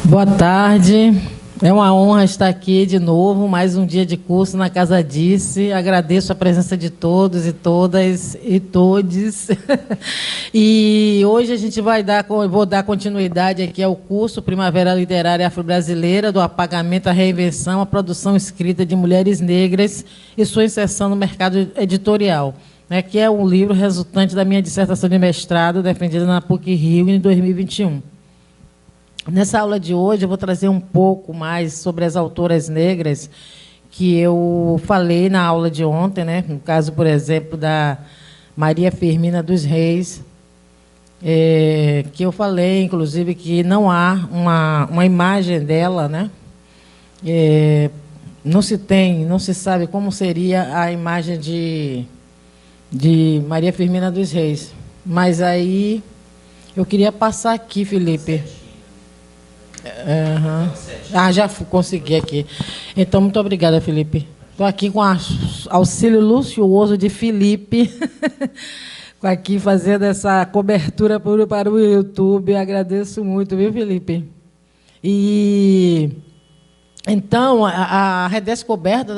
Boa tarde, é uma honra estar aqui de novo, mais um dia de curso na Casa Dice. Agradeço a presença de todos e todas e todes. E hoje a gente vou dar continuidade aqui ao curso Primavera Literária Afro-Brasileira, do apagamento à reinvenção, a produção escrita de mulheres negras e sua inserção no mercado editorial, né, que é um livro resultante da minha dissertação de mestrado, defendida na PUC-Rio em 2021. Nessa aula de hoje, eu vou trazer um pouco mais sobre as autoras negras que eu falei na aula de ontem, né? No caso, por exemplo, da Maria Firmina dos Reis, que eu falei, inclusive, que não há uma imagem dela, né? Não se sabe como seria a imagem de Maria Firmina dos Reis. Mas aí eu queria passar aqui, Felipe. Já consegui aqui. Então, muito obrigada, Felipe. Estou aqui com auxílio luxuoso de Felipe, aqui fazendo essa cobertura para o YouTube. Agradeço muito, viu, Felipe? E então, a redescoberta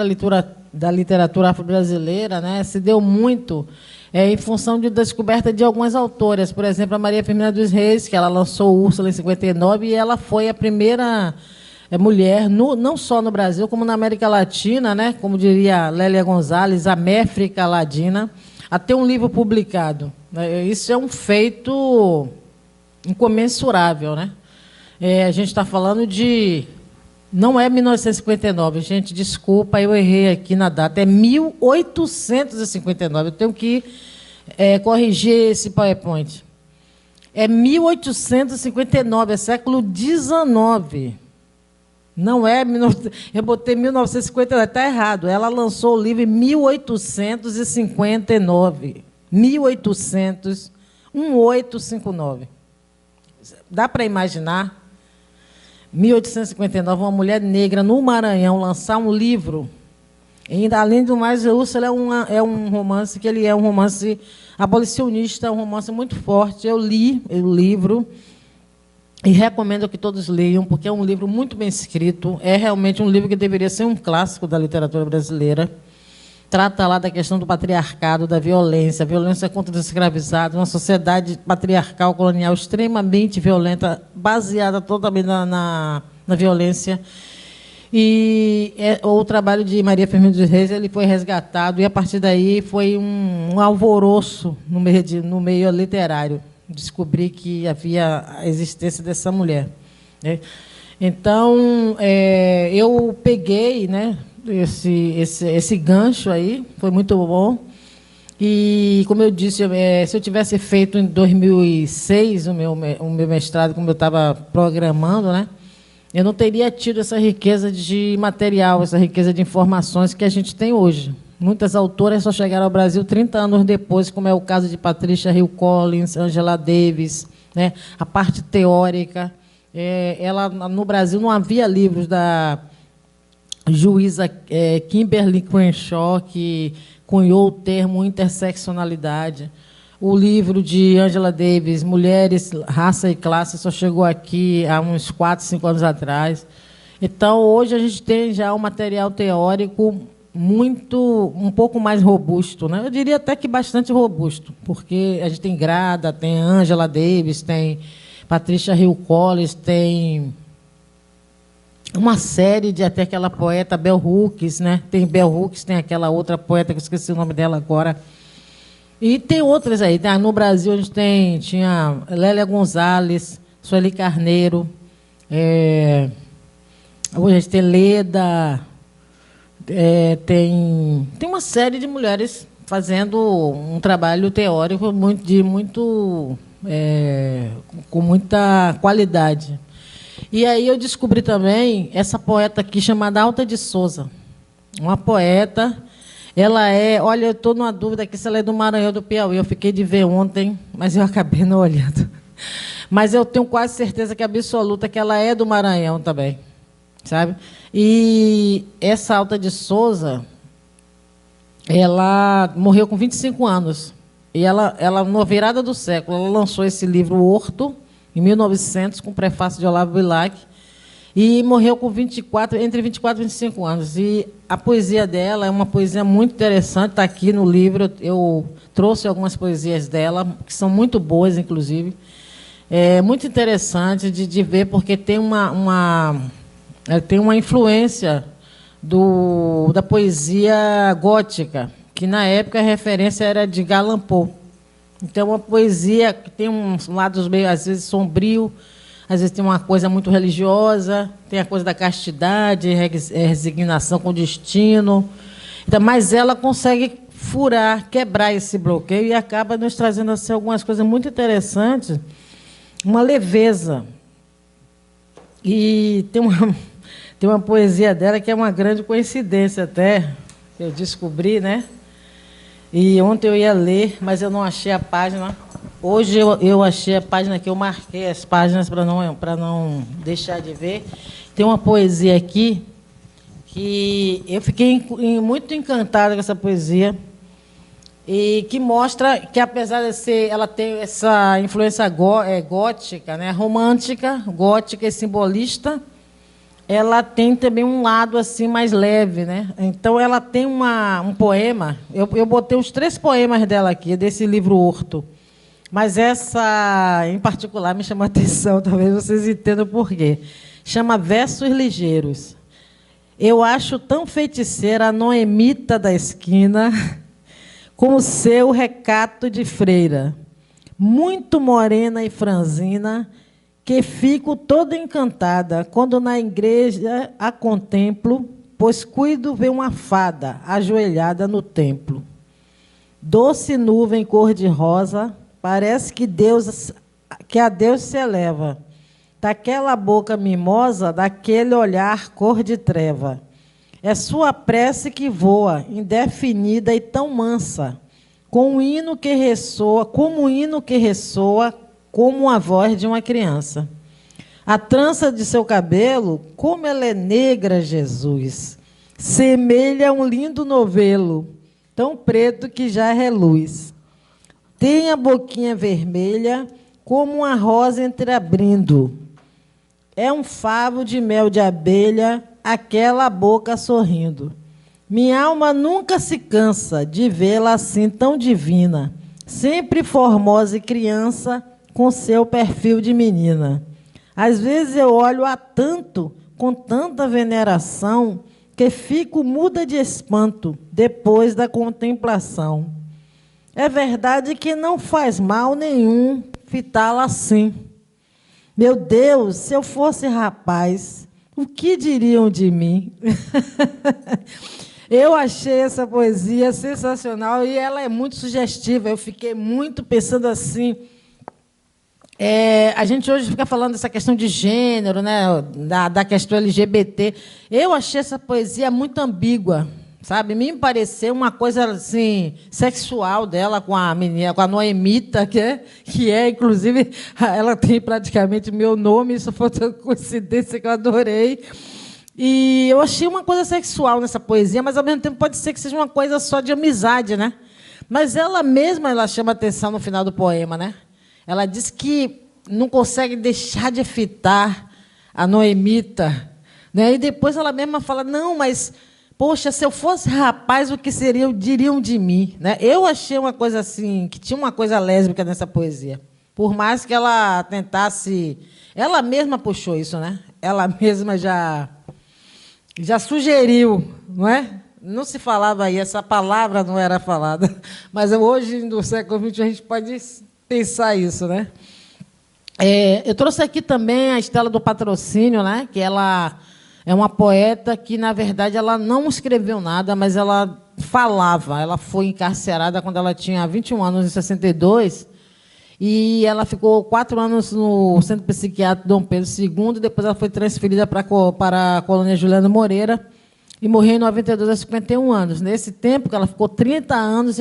da literatura afro-brasileira, né, se deu muito em função de descoberta de algumas autoras. Por exemplo, a Maria Firmina dos Reis, que ela lançou Úrsula em 59, e ela foi a primeira mulher, não só no Brasil, como na América Latina, né, como diria Lélia Gonzalez, a Méfrica Ladina, a ter um livro publicado. Isso é um feito incomensurável, né? A gente está falando de... Não é 1959, gente, desculpa, eu errei aqui na data, é 1859, eu tenho que corrigir esse PowerPoint. É 1859, é século XIX. Não é... Eu botei 1959, está errado. Ela lançou o livro em 1859. 1859. Dá para imaginar? 1859, uma mulher negra no Maranhão lançar um livro. E ainda, além do mais, Úrsula é um romance que ele é um romance abolicionista, um romance muito forte. Eu li o livro e recomendo que todos leiam, porque é um livro muito bem escrito. É realmente um livro que deveria ser um clássico da literatura brasileira. Trata lá da questão do patriarcado, da violência, violência contra os escravizados, uma sociedade patriarcal, colonial, extremamente violenta, baseada totalmente na violência. E o trabalho de Maria Firmina dos Reis ele foi resgatado, e, a partir daí, foi um alvoroço no meio literário. Descobri que havia a existência dessa mulher, né? Então, eu peguei, né, esse gancho aí, foi muito bom. E, como eu disse, se eu tivesse feito em 2006 o meu mestrado, como eu estava programando, né, eu não teria tido essa riqueza de material, essa riqueza de informações que a gente tem hoje. Muitas autoras só chegaram ao Brasil 30 anos depois, como é o caso de Patricia Hill Collins, Angela Davis, né, a parte teórica. No Brasil não havia livros da juíza Kimberly Crenshaw, que cunhou o termo interseccionalidade. O livro de Angela Davis, Mulheres, Raça e Classe, só chegou aqui há uns 4, 5 anos atrás. Então, hoje a gente tem já um material teórico um pouco mais robusto, né? Eu diria até que bastante robusto, porque a gente tem Grada, tem Angela Davis, tem Patricia Hill Collins, tem uma série de até aquela poeta Bell Hooks, né? Tem Bell Hooks, tem aquela outra poeta que eu esqueci o nome dela agora. E tem outras aí. No Brasil a gente tinha Lélia Gonzalez, Sueli Carneiro, hoje a gente tem Leda, tem uma série de mulheres fazendo um trabalho teórico com muita qualidade. E aí eu descobri também essa poeta aqui chamada Alta de Souza. Uma poeta, olha, eu estou numa dúvida aqui se ela é do Maranhão ou do Piauí. Eu fiquei de ver ontem, mas eu acabei não olhando. Mas eu tenho quase certeza que absoluta que ela é do Maranhão também, sabe? E essa Alta de Souza, ela morreu com 25 anos. E ela, na virada do século, ela lançou esse livro Horto, em 1900, com prefácio de Olavo Bilac, E morreu com entre 24 e 25 anos. E a poesia dela é uma poesia muito interessante, está aqui no livro. Eu trouxe algumas poesias dela, que são muito boas, inclusive. É muito interessante de ver, porque tem tem uma influência da poesia gótica, que na época a referência era de Edgar Poe. Então, uma poesia que tem uns lados meio, às vezes, sombrio, às vezes tem uma coisa muito religiosa, tem a coisa da castidade, resignação com o destino. Então, mas ela consegue furar, quebrar esse bloqueio e acaba nos trazendo assim, algumas coisas muito interessantes, uma leveza. E tem uma poesia dela que é uma grande coincidência até, que eu descobri, né? E ontem eu ia ler, mas eu não achei a página. Hoje eu achei a página que eu marquei as páginas para não deixar de ver. Tem uma poesia aqui que eu fiquei muito encantada com essa poesia e que mostra que, apesar de ela ter essa influência gótica, né, romântica, gótica e simbolista, ela tem também um lado assim mais leve, né? Então ela tem um poema. Eu botei os 3 poemas dela aqui desse livro Horto. Mas essa, em particular, me chama a atenção, talvez vocês entendam por quê. Chama Versos Ligeiros. Eu acho tão feiticeira a noemita da esquina, com o seu recato de freira, muito morena e franzina, que fico toda encantada quando na igreja a contemplo, pois cuido ver uma fada ajoelhada no templo. Doce nuvem cor-de-rosa, parece que a Deus se eleva, daquela boca mimosa, daquele olhar cor de treva. É sua prece que voa, indefinida e tão mansa, como um hino que ressoa, como a voz de uma criança. A trança de seu cabelo, como ela é negra, Jesus, semelha um lindo novelo, tão preto que já reluz. Tem a boquinha vermelha, como uma rosa entreabrindo. É um favo de mel de abelha, aquela boca sorrindo. Minha alma nunca se cansa de vê-la assim tão divina, sempre formosa e criança, com seu perfil de menina. Às vezes eu olho com tanta veneração, que fico muda de espanto depois da contemplação. É verdade que não faz mal nenhum fitá-la assim. Meu Deus, se eu fosse rapaz, o que diriam de mim? Eu achei essa poesia sensacional e ela é muito sugestiva. Eu fiquei muito pensando assim. A gente hoje fica falando dessa questão de gênero, né, da questão LGBT. Eu achei essa poesia muito ambígua, sabe? Me pareceu uma coisa assim sexual dela com a menina, com a Noemita, que é inclusive, ela tem praticamente meu nome. Isso foi uma coincidência que eu adorei. E eu achei uma coisa sexual nessa poesia, mas ao mesmo tempo pode ser que seja uma coisa só de amizade, né? Mas ela mesma chama atenção no final do poema, né? Ela diz que não consegue deixar de fitar a Noemita, né? E depois ela mesma fala, não, mas, poxa, se eu fosse rapaz, o que diriam de mim? Né? Eu achei uma coisa assim, que tinha uma coisa lésbica nessa poesia. Por mais que ela tentasse... Ela mesma puxou isso, né? Ela mesma já sugeriu, não é? Não se falava aí, essa palavra não era falada. Mas hoje, no século XX, a gente pode pensar isso, né? Eu trouxe aqui também a Estela do Patrocínio, né? Que ela é uma poeta que, na verdade, ela não escreveu nada, mas ela falava. Ela foi encarcerada quando ela tinha 21 anos, em 62, e ela ficou 4 anos no Centro Psiquiátrico Dom Pedro II, e depois ela foi transferida para a colônia Juliano Moreira, e morreu em 92, aos 51 anos. Nesse tempo, que ela ficou 30 anos,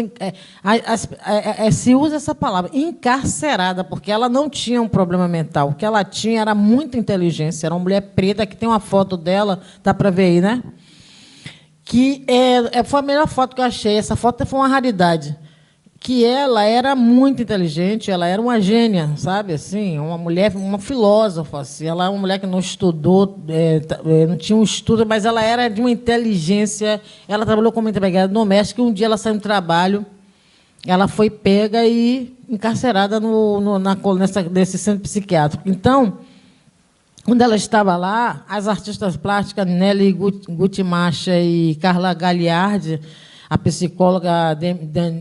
se usa essa palavra, encarcerada, porque ela não tinha um problema mental. O que ela tinha era muita inteligência. Era uma mulher preta, que tem uma foto dela, dá para ver aí, né? Que foi a melhor foto que eu achei. Essa foto foi uma raridade. que ela era muito inteligente, ela era uma gênia, sabe, assim, uma mulher, uma filósofa, assim, ela é uma mulher que não estudou, não tinha um estudo, mas ela era de uma inteligência, ela trabalhou como empregada doméstica, e um dia ela saiu do trabalho, ela foi pega e encarcerada nesse centro psiquiátrico. Então, quando ela estava lá, as artistas plásticas Nelly Gutimacha e Carla Gagliardi, a psicóloga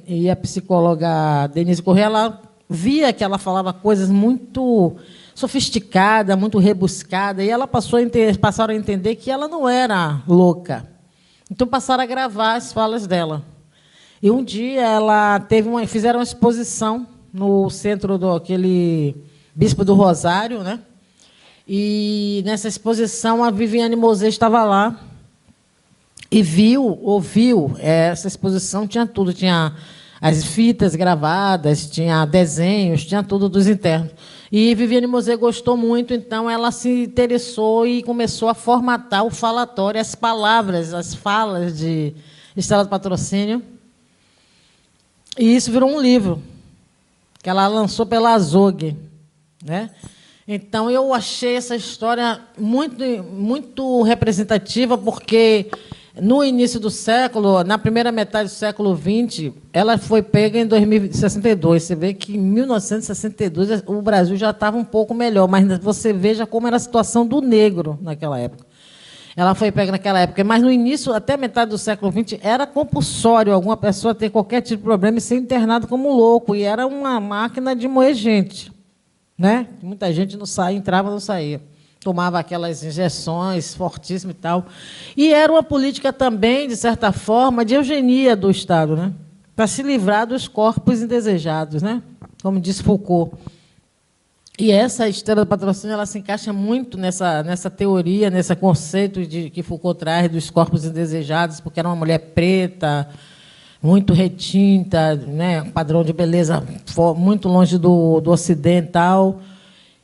e a psicóloga Denise Corrêa, ela via que ela falava coisas muito sofisticadas, muito rebuscadas, e ela passaram a entender que ela não era louca. Então, passaram a gravar as falas dela. E um dia ela fizeram uma exposição no centro daquele Bispo do Rosário, né? E nessa exposição a Viviane Mosé estava lá e ouviu. Essa exposição tinha tudo, tinha as fitas gravadas, tinha desenhos, tinha tudo dos internos. E Viviane Mosé gostou muito, então ela se interessou e começou a formatar o falatório, as palavras, as falas de Estela do Patrocínio. E isso virou um livro, que ela lançou pela Azog, né? Então, eu achei essa história muito representativa, porque, no início do século, na primeira metade do século XX, ela foi pega em 1962. Você vê que, em 1962, o Brasil já estava um pouco melhor, mas você veja como era a situação do negro naquela época. Ela foi pega naquela época, mas no início, até metade do século XX, era compulsório alguma pessoa ter qualquer tipo de problema e ser internado como louco, e era uma máquina de moer gente, né? Muita gente não saía, entrava, não saía. Tomava aquelas injeções fortíssimas e tal. E era uma política também, de certa forma, de eugenia do Estado, né? Para se livrar dos corpos indesejados, né? Como disse Foucault. E essa Estela do Patrocínio, ela se encaixa muito nessa teoria, nesse conceito que Foucault traz dos corpos indesejados, porque era uma mulher preta, muito retinta, né, um padrão de beleza muito longe do ocidental.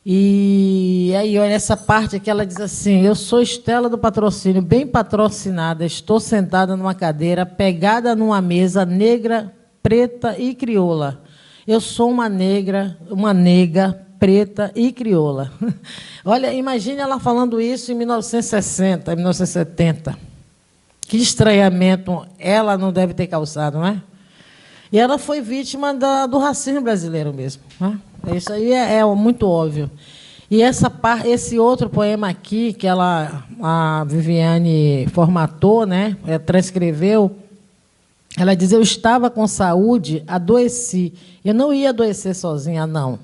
E aí, olha essa parte que ela diz assim: eu sou Estela do Patrocínio, bem patrocinada, estou sentada numa cadeira, pegada numa mesa, negra, preta e crioula. Eu sou uma nega, preta e crioula. Olha, imagine ela falando isso em 1960, 1970. Que estranhamento ela não deve ter causado, não é? E ela foi vítima do racismo brasileiro mesmo. Né? Isso aí é muito óbvio. E esse outro poema aqui, que a Viviane formatou, né, transcreveu, ela diz: eu estava com saúde, adoeci. Eu não ia adoecer sozinha, não.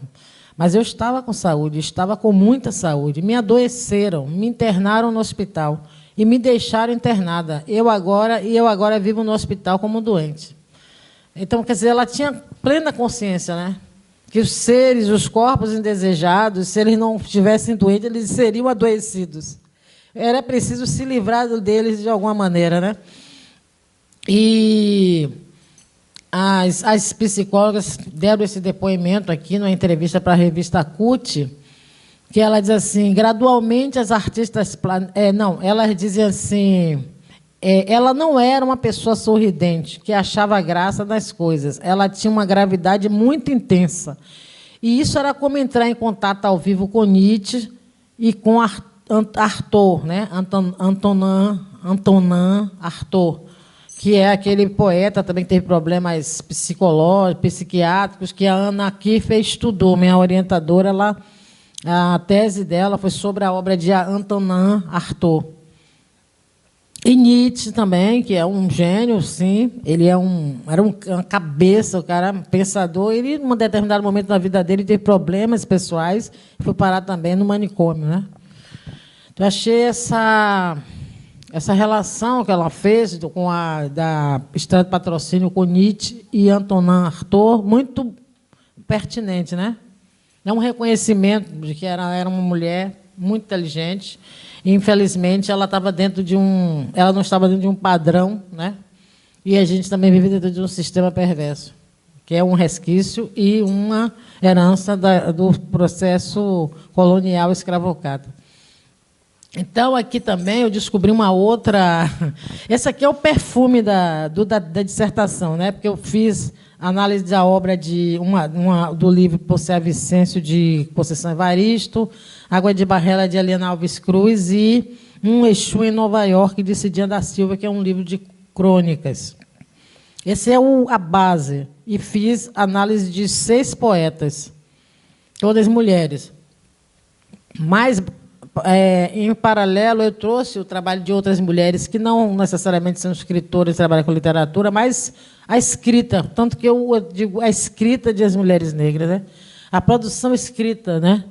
Mas eu estava com saúde, estava com muita saúde. Me adoeceram, me internaram no hospital e me deixaram internada. Eu agora vivo no hospital como doente. Então, quer dizer, ela tinha plena consciência, né? Que os corpos indesejados, se eles não estivessem doentes, eles seriam adoecidos. Era preciso se livrar deles de alguma maneira, né? E as psicólogas deram esse depoimento aqui numa entrevista para a revista CUT, que ela diz assim: gradualmente as artistas... elas dizem assim... ela não era uma pessoa sorridente, que achava graça das coisas. Ela tinha uma gravidade muito intensa. E isso era como entrar em contato ao vivo com Nietzsche e com Artaud, né? Antonin Artaud, que é aquele poeta também que teve problemas psicológicos, psiquiátricos, que a Ana Kiefer estudou. Minha orientadora, a tese dela foi sobre a obra de Antonin Artaud. E Nietzsche também, que é um gênio, sim, ele era uma cabeça, o cara pensador. Ele, em um determinado momento da vida dele, teve problemas pessoais e foi parar também no manicômio, né? Então, achei essa relação que ela fez com da Estela do Patrocínio com Nietzsche e Antonin Artaud muito pertinente, né? É um reconhecimento de que ela era uma mulher muito inteligente. E, infelizmente, ela estava ela não estava dentro de um padrão, né? E a gente também vive dentro de um sistema perverso, que é um resquício e uma herança do processo colonial escravocrata. Então, aqui também eu descobri uma outra... Esse aqui é o perfume da dissertação, né? Porque eu fiz análise da obra do livro Posse Vicêncio, de Conceição Evaristo, Água de Barrela, de Helena Alves Cruz, e Um Exu em Nova York, de Cidinha da Silva, que é um livro de crônicas. Essa é a base. E fiz análise de 6 poetas, todas mulheres. Mas, em paralelo, eu trouxe o trabalho de outras mulheres que não necessariamente são escritoras e trabalham com literatura, mas a escrita, tanto que eu digo a escrita das mulheres negras, né? A produção escrita, né?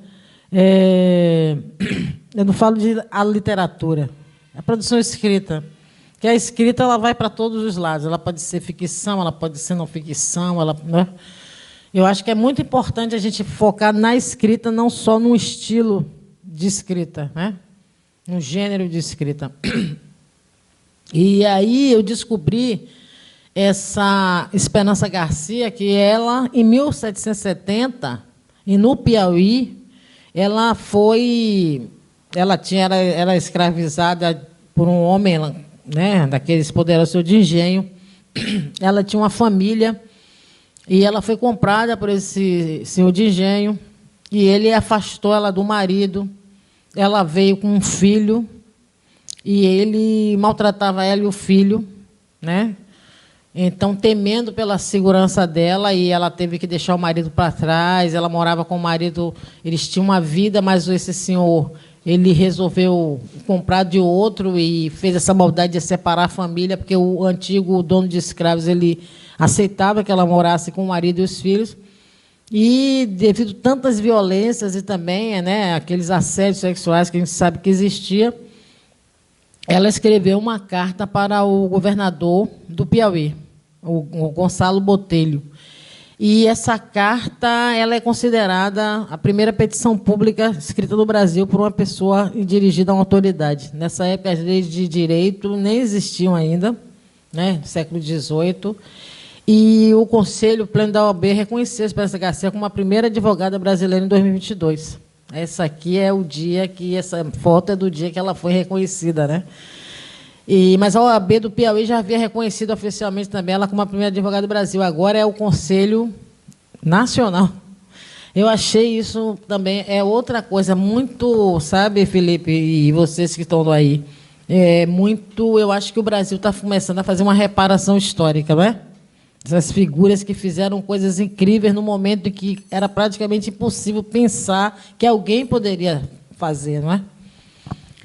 Eu não falo de a literatura, a produção escrita. Que a escrita ela vai para todos os lados. Ela pode ser ficção, ela pode ser não ficção. Né? Eu acho que é muito importante a gente focar na escrita, não só no estilo de escrita, né? No gênero de escrita. E aí eu descobri essa Esperança Garcia, que ela, em 1770, e no Piauí, ela era escravizada por um homem, né, daqueles poderosos de engenho. Ela tinha uma família e ela foi comprada por esse senhor de engenho e ele afastou ela do marido. Ela veio com um filho e ele maltratava ela e o filho, né? Então, temendo pela segurança dela, e ela teve que deixar o marido para trás. Ela morava com o marido, eles tinham uma vida, mas esse senhor ele resolveu comprar de outro e fez essa maldade de separar a família, porque o antigo dono de escravos ele aceitava que ela morasse com o marido e os filhos. E, devido a tantas violências e também, né, aqueles assédios sexuais que a gente sabe que existia, ela escreveu uma carta para o governador do Piauí, o Gonçalo Botelho. E essa carta ela é considerada a primeira petição pública escrita no Brasil por uma pessoa e dirigida a uma autoridade. Nessa época, as leis de direito nem existiam ainda, né, no século XVIII, e o Conselho Pleno da OAB reconheceu a Esperança Garcia como a primeira advogada brasileira em 2022. Essa aqui é o dia que, essa foto é do dia que ela foi reconhecida, né? Mas a OAB do Piauí já havia reconhecido oficialmente também ela como a primeira advogada do Brasil. Agora é o Conselho Nacional. Eu achei isso também outra coisa muito, sabe, Felipe, e vocês que estão aí, eu acho que o Brasil está começando a fazer uma reparação histórica, não é? Essas figuras que fizeram coisas incríveis no momento em que era praticamente impossível pensar que alguém poderia fazer, não é?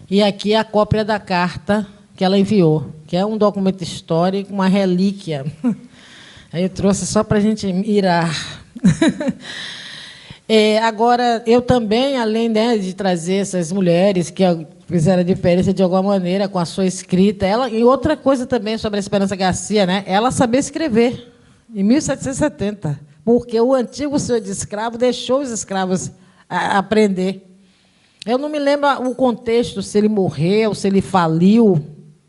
E aqui é a cópia da carta que ela enviou, que é um documento histórico, uma relíquia. Aí eu trouxe só para a gente mirar. Agora, eu também, além, né, de trazer essas mulheres que fizeram a diferença de alguma maneira com a sua escrita, e outra coisa também sobre a Esperança Garcia, né, ela sabia escrever, em 1770, porque o antigo senhor de escravo deixou os escravos aprender. Eu não me lembro o contexto, se ele morreu, se ele faliu,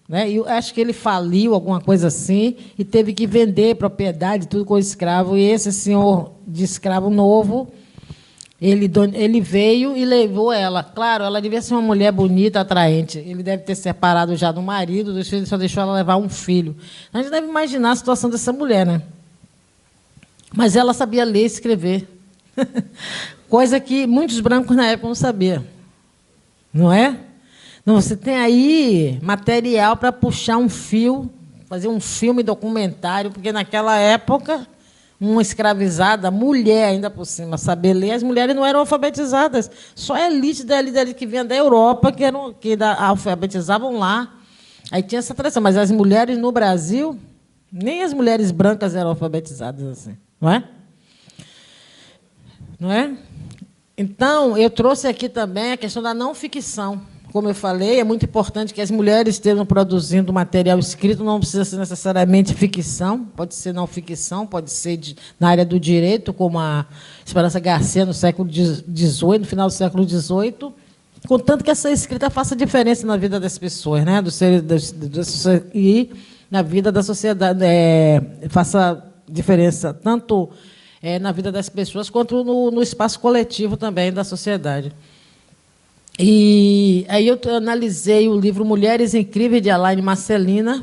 né? Eu acho que ele faliu, alguma coisa assim, e teve que vender propriedade, tudo com o escravo. E esse senhor de escravo novo, ele veio e levou ela. Claro, ela devia ser uma mulher bonita, atraente. Ele deve ter separado já do marido, dos filhos, só deixou ela levar um filho. A gente deve imaginar a situação dessa mulher, né? Mas ela sabia ler e escrever. Coisa que muitos brancos na época não sabiam. Não é? Não, você tem aí material para puxar um fio, fazer um filme documentário, porque naquela época, uma escravizada, mulher ainda por cima, saber ler, as mulheres não eram alfabetizadas. Só a elite dali que vinha da Europa que alfabetizavam lá. Aí tinha essa tradição, mas as mulheres no Brasil, nem as mulheres brancas eram alfabetizadas assim, não é? Não é? Então, eu trouxe aqui também a questão da não ficção. Como eu falei, é muito importante que as mulheres estejam produzindo material escrito, não precisa ser necessariamente ficção, pode ser não ficção, pode ser na área do direito, como a Esperança Garcia no século XVIII, no final do século XVIII, contanto que essa escrita faça diferença na vida das pessoas, né? E na vida da sociedade, faça diferença tanto na vida das pessoas quanto no espaço coletivo também da sociedade. E aí eu analisei o livro Mulheres Incríveis, de Alaine Marcelina.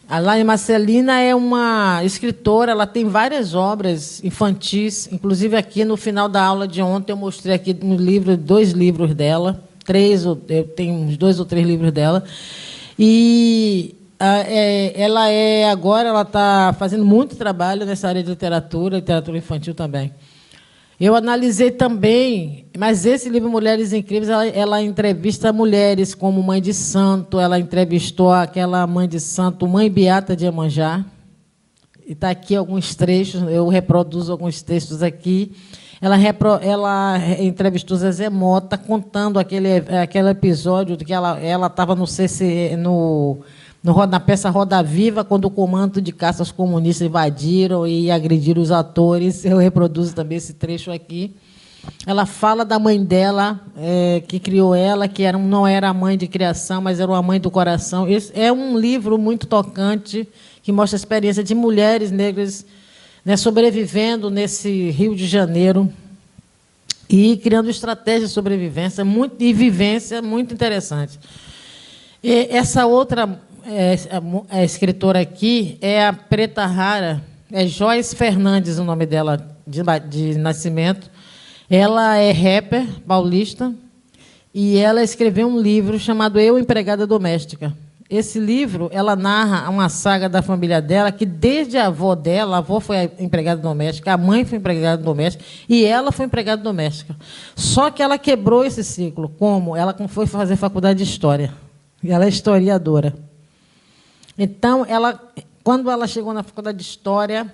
A Laine Marcelina é uma escritora, ela tem várias obras infantis, inclusive aqui no final da aula de ontem eu mostrei aqui no livro 2 livros dela, eu tenho uns 2 ou 3 livros dela, e agora ela está fazendo muito trabalho nessa área de literatura infantil também. Eu analisei também, mas esse livro Mulheres Incríveis, ela entrevista mulheres como Mãe de Santo, ela entrevistou aquela Mãe de Santo, Mãe Beata de Iemanjá, e está aqui alguns trechos, eu reproduzo alguns textos aqui. Ela entrevistou Zezé Mota, contando aquele episódio de que ela estava no CCE, na peça Roda Viva, quando o comando de caça aos comunistas invadiram e agrediram os atores. Eu reproduzo também esse trecho aqui. Ela fala da mãe dela, que criou ela, que não era a mãe de criação, mas era uma mãe do coração. Esse é um livro muito tocante, que mostra a experiência de mulheres negras, né, sobrevivendo nesse Rio de Janeiro e criando estratégias de sobrevivência e vivência muito interessante. E essa outra a escritora aqui é a preta rara, é Joyce Fernandes, o nome dela de nascimento. Ela é rapper paulista e ela escreveu um livro chamado Eu, Empregada Doméstica. Esse livro, ela narra uma saga da família dela, que desde a avó dela, a avó foi empregada doméstica, a mãe foi empregada doméstica e ela foi empregada doméstica. Só que ela quebrou esse ciclo. Como? Ela foi fazer faculdade de História. Ela é historiadora. Então, quando ela chegou na faculdade de História,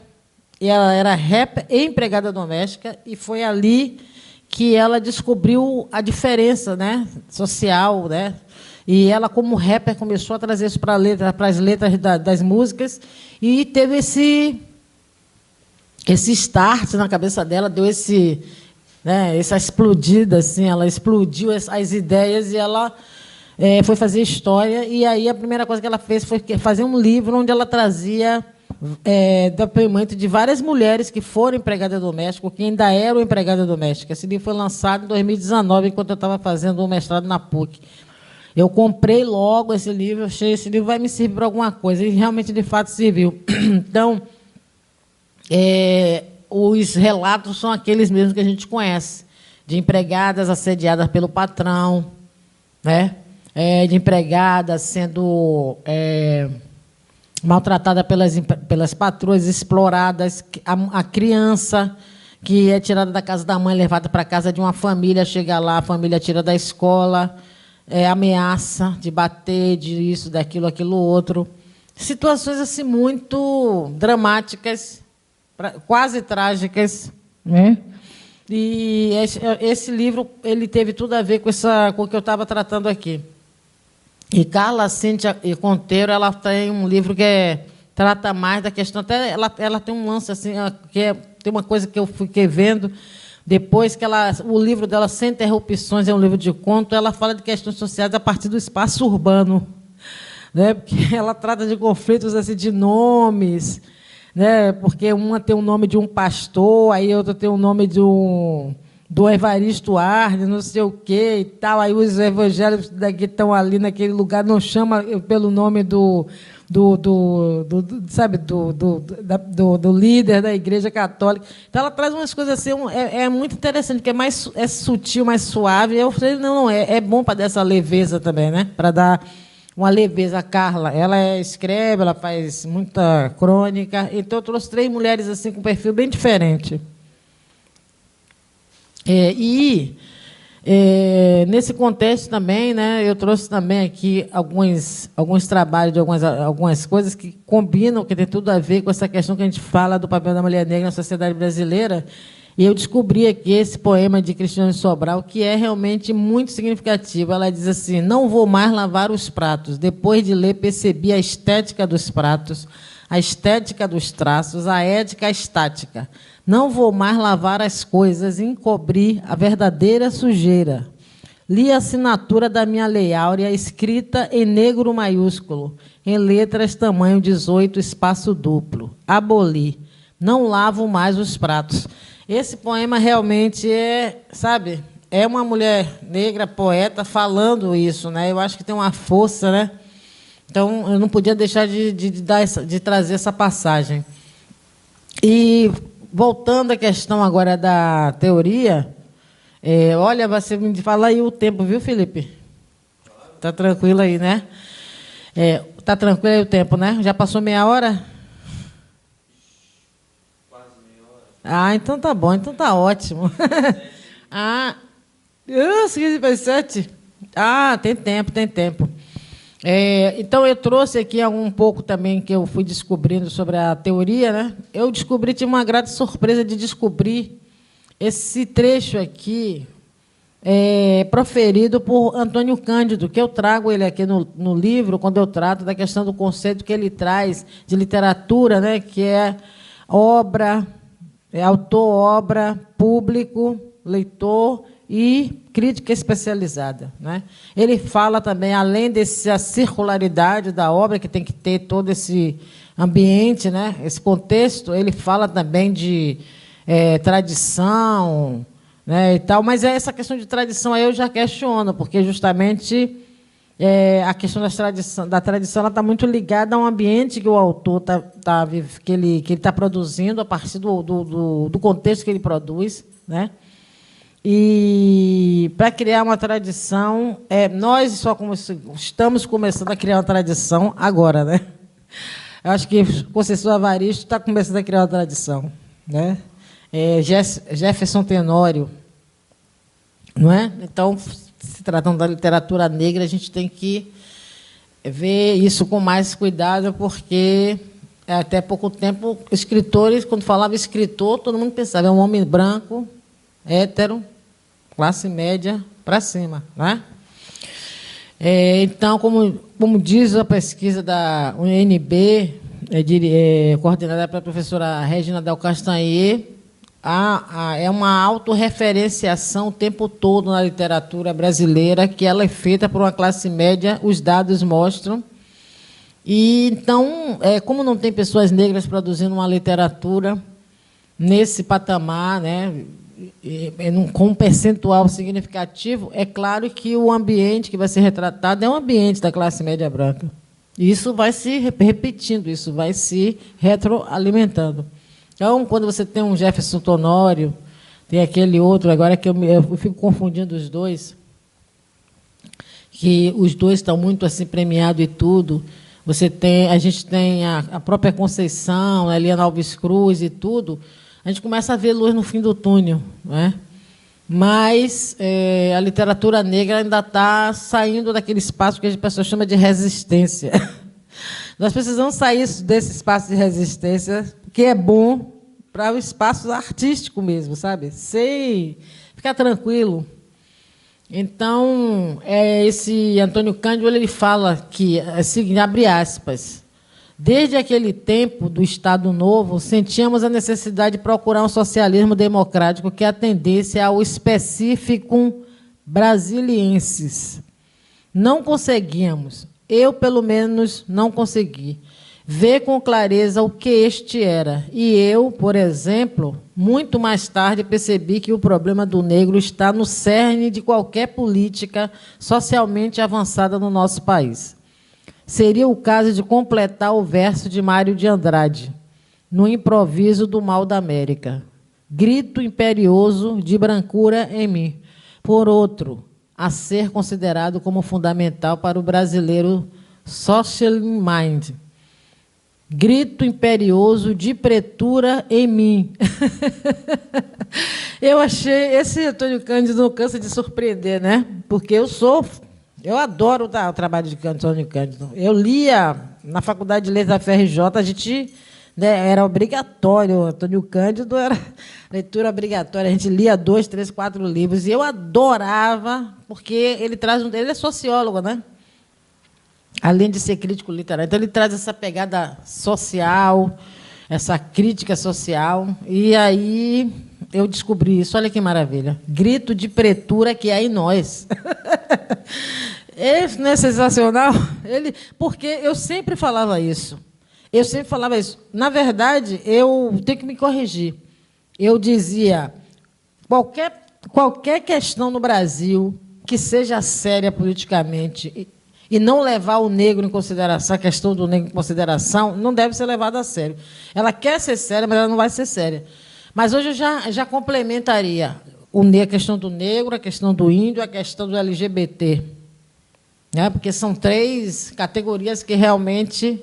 ela era rapper e empregada doméstica, e foi ali que ela descobriu a diferença, né, social, né? E ela, como rapper, começou a trazer isso para as letras das músicas, e teve esse start na cabeça dela, deu essa explodida, assim, ela explodiu as ideias e ela foi fazer história, e aí a primeira coisa que ela fez foi fazer um livro onde ela trazia depoimento de várias mulheres que foram empregadas domésticas, que ainda eram empregadas domésticas. Esse livro foi lançado em 2019, enquanto eu estava fazendo um mestrado na PUC. Eu comprei logo esse livro, achei esse livro vai me servir para alguma coisa, e realmente, de fato, serviu. Então, os relatos são aqueles mesmos que a gente conhece, de empregadas assediadas pelo patrão, né? De empregadas sendo maltratada pelas patroas, exploradas, a criança que é tirada da casa da mãe, levada para a casa de uma família, chega lá, a família tira da escola, ameaça de bater, de isso, daquilo, aquilo outro. Situações assim muito dramáticas, quase trágicas, né? E esse livro ele teve tudo a ver com o que eu estava tratando aqui. E Carla Cíntia Conteiro, ela tem um livro que trata mais da questão, até ela tem um lance assim, tem uma coisa que eu fiquei vendo depois, que o livro dela, Sem Interrupções, é um livro de conto, ela fala de questões sociais a partir do espaço urbano, né? Porque ela trata de conflitos assim, de nomes, né? Porque uma tem o nome de um pastor, aí outra tem o nome do Evaristo Arne, não sei o quê e tal. Aí os evangélicos que estão ali naquele lugar não chamam pelo nome do líder da Igreja Católica. Então, ela traz umas coisas assim, muito interessante, porque é sutil, mais suave. Eu falei, não, é bom para dar essa leveza também, né? Para dar uma leveza. A Carla, ela escreve, ela faz muita crônica. Então, eu trouxe 3 mulheres assim, com um perfil bem diferente. Nesse contexto também, né, eu trouxe também aqui alguns trabalhos de algumas coisas que combinam, que tem tudo a ver com essa questão que a gente fala do papel da mulher negra na sociedade brasileira. E eu descobri aqui esse poema de Cristiane Sobral, que é realmente muito significativo. Ela diz assim: não vou mais lavar os pratos. Depois de ler, percebi a estética dos pratos, a estética dos traços, a ética estática. Não vou mais lavar as coisas e encobrir a verdadeira sujeira. Li a assinatura da minha Lei Áurea, escrita em negro maiúsculo, em letras tamanho 18, espaço duplo. Aboli. Não lavo mais os pratos. Esse poema realmente é uma mulher negra, poeta, falando isso, né? Eu acho que tem uma força, né? Então, eu não podia deixar de trazer essa passagem. E, voltando à questão agora da teoria, olha, você me fala aí o tempo, viu, Felipe? Está tranquilo aí, né? Está tranquilo aí o tempo, né? Já passou meia hora? Quase meia hora. Ah, então tá bom, então tá ótimo. 15 para 7? Ah, tem tempo, tem tempo. Então, eu trouxe aqui um pouco também que eu fui descobrindo sobre a teoria, né? Eu descobri, tive uma grata surpresa de descobrir esse trecho aqui, proferido por Antônio Cândido, que eu trago ele aqui no livro, quando eu trato da questão do conceito que ele traz de literatura, né? Que é obra, autor, obra, público, leitor e crítica especializada, né? Ele fala também, além dessa circularidade da obra, que tem que ter todo esse ambiente, né? Esse contexto, ele fala também de tradição, né, e tal, mas essa questão de tradição aí eu já questiono, porque justamente a questão da tradição está muito ligada a um ambiente que o autor que ele está produzindo a partir do contexto que ele produz, né? E para criar uma tradição, nós só estamos começando a criar uma tradição agora, né? Eu acho que Conceição Evaristo está começando a criar uma tradição, né? Jefferson Tenório, não é? Então, se tratando da literatura negra, a gente tem que ver isso com mais cuidado, porque até pouco tempo, escritores, quando falava escritor, todo mundo pensava, é um homem branco, hétero, classe média para cima, né? Então, como diz a pesquisa da UNB, coordenada pela professora Regina Del Castanher, é uma autorreferenciação o tempo todo na literatura brasileira, que ela é feita por uma classe média, os dados mostram. E, então, como não tem pessoas negras produzindo uma literatura nesse patamar, né, com um percentual significativo, é claro que o ambiente que vai ser retratado é um ambiente da classe média branca. Isso vai se repetindo, isso vai se retroalimentando. Então, quando você tem um Jefferson Tenório, tem aquele outro, agora que eu fico confundindo os dois, que os dois estão muito assim premiados e tudo. A gente tem a própria Conceição, a Eliana Alves Cruz e tudo. A gente começa a ver luz no fim do túnel, né? Mas a literatura negra ainda está saindo daquele espaço que a pessoa chama de resistência. Nós precisamos sair desse espaço de resistência, que é bom para o espaço artístico mesmo, sabe? Sei, ficar tranquilo. Então, esse Antônio Cândido ele fala que, assim, abre aspas, desde aquele tempo do Estado Novo, sentíamos a necessidade de procurar um socialismo democrático que atendesse ao específico brasilienses. Não conseguíamos, eu, pelo menos, não consegui ver com clareza o que este era. E eu, por exemplo, muito mais tarde percebi que o problema do negro está no cerne de qualquer política socialmente avançada no nosso país. Seria o caso de completar o verso de Mário de Andrade, no improviso do Mal da América. Grito imperioso de brancura em mim. Por outro, a ser considerado como fundamental para o brasileiro social mind. Grito imperioso de pretura em mim. Eu achei... Esse Antônio Cândido não cansa de surpreender, né? Porque eu adoro o trabalho de Antônio Cândido. Eu lia na Faculdade de Letras da FRJ, a gente, né, era obrigatório, Antônio Cândido era leitura obrigatória, a gente lia 2, 3, 4 livros, e eu adorava, porque ele é sociólogo, né? Além de ser crítico literário. Então, ele traz essa pegada social, essa crítica social, e aí eu descobri isso. Olha que maravilha. Grito de pretura que há em nós. Isso não é sensacional? Porque eu sempre falava isso. Na verdade, eu tenho que me corrigir. Eu dizia, qualquer questão no Brasil que seja séria politicamente e não levar o negro em consideração, a questão do negro em consideração, não deve ser levada a sério. Ela quer ser séria, mas ela não vai ser séria. Mas hoje eu já complementaria a questão do negro, a questão do índio, a questão do LGBT. Né? Porque são 3 categorias que realmente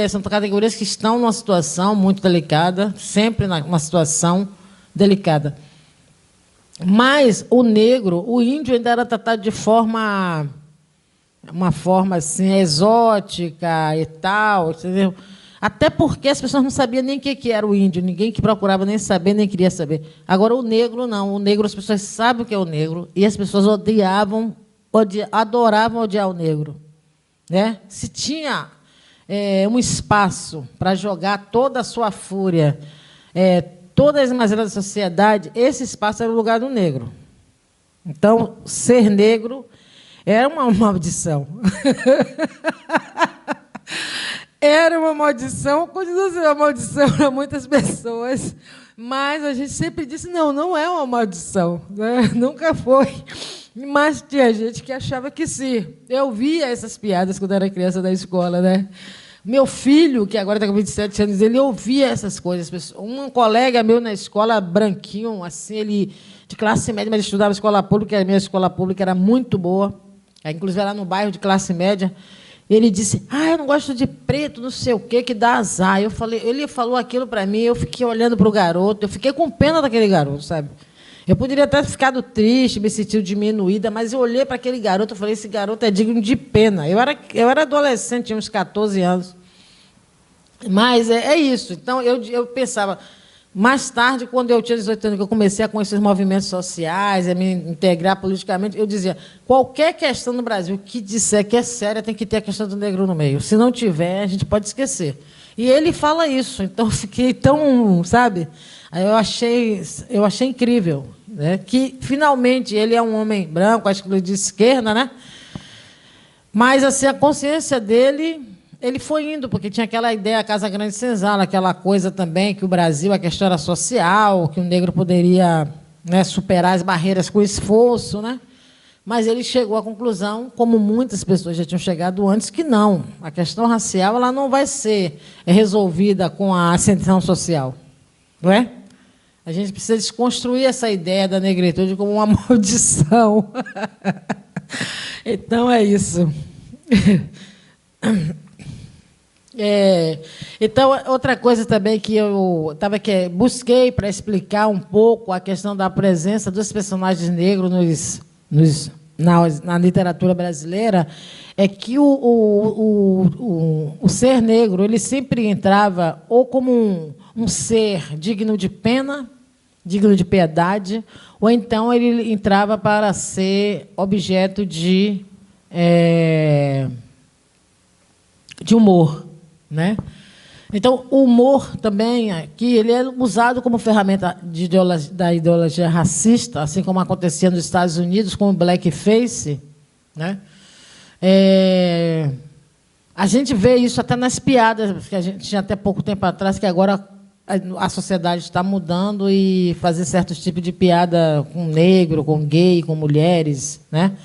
são categorias que estão numa situação muito delicada, sempre numa situação delicada. Mas o negro, o índio ainda era tratado de uma forma assim, exótica e tal, entendeu? Até porque as pessoas não sabiam nem o que era o índio, ninguém que procurava nem saber, nem queria saber. Agora, o negro, não. O negro, as pessoas sabem o que é o negro, e as pessoas adoravam odiar o negro. Né? Se tinha um espaço para jogar toda a sua fúria, todas as mazelas da sociedade, esse espaço era o lugar do negro. Então, ser negro era uma maldição. Era uma maldição, continua sendo uma maldição para muitas pessoas, mas a gente sempre disse, não é uma maldição, né? Nunca foi. Mas tinha gente que achava que sim. Eu via essas piadas quando era criança na escola, né? Meu filho, que agora está com 27 anos, ele ouvia essas coisas. Um colega meu na escola, branquinho, assim, ele de classe média, mas estudava escola pública, a minha escola pública era muito boa, inclusive era no bairro de classe média. Ele disse, eu não gosto de preto, não sei o quê, que dá azar. Ele falou aquilo para mim, eu fiquei olhando para o garoto, eu fiquei com pena daquele garoto, sabe? Eu poderia ter ficado triste, me sentido diminuída, mas eu olhei para aquele garoto e falei, esse garoto é digno de pena. Eu era adolescente, tinha uns 14 anos. Mas é isso. Então, eu pensava... Mais tarde, quando eu tinha 18 anos, que eu comecei a conhecer os movimentos sociais, a me integrar politicamente, eu dizia, qualquer questão no Brasil que disser que é séria, tem que ter a questão do negro no meio. Se não tiver, a gente pode esquecer. E ele fala isso, então eu fiquei tão, sabe? Aí eu achei incrível, né? Que, finalmente, ele é um homem branco, acho que ele é de esquerda, né? Mas, assim, a consciência dele... Ele foi indo, porque tinha aquela ideia, a Casa Grande Senzala, aquela coisa também, que o Brasil, a questão era social, que o negro poderia, né, superar as barreiras com esforço, né? Mas ele chegou à conclusão, como muitas pessoas já tinham chegado antes, que não. A questão racial ela não vai ser resolvida com a ascensão social. Não é? A gente precisa desconstruir essa ideia da negritude como uma maldição. Então, é isso. Então, outra coisa também que eu busquei para explicar um pouco a questão da presença dos personagens negros na literatura brasileira é que o ser negro ele sempre entrava ou como um ser digno de pena, digno de piedade, ou então ele entrava para ser objeto de humor. Né? Então, o humor também aqui ele é usado como ferramenta da ideologia racista, assim como acontecia nos Estados Unidos com o blackface. Né? A gente vê isso até nas piadas, que a gente tinha até pouco tempo atrás, que agora a sociedade está mudando e fazer certos tipos de piada com negro, com gay, com mulheres, né?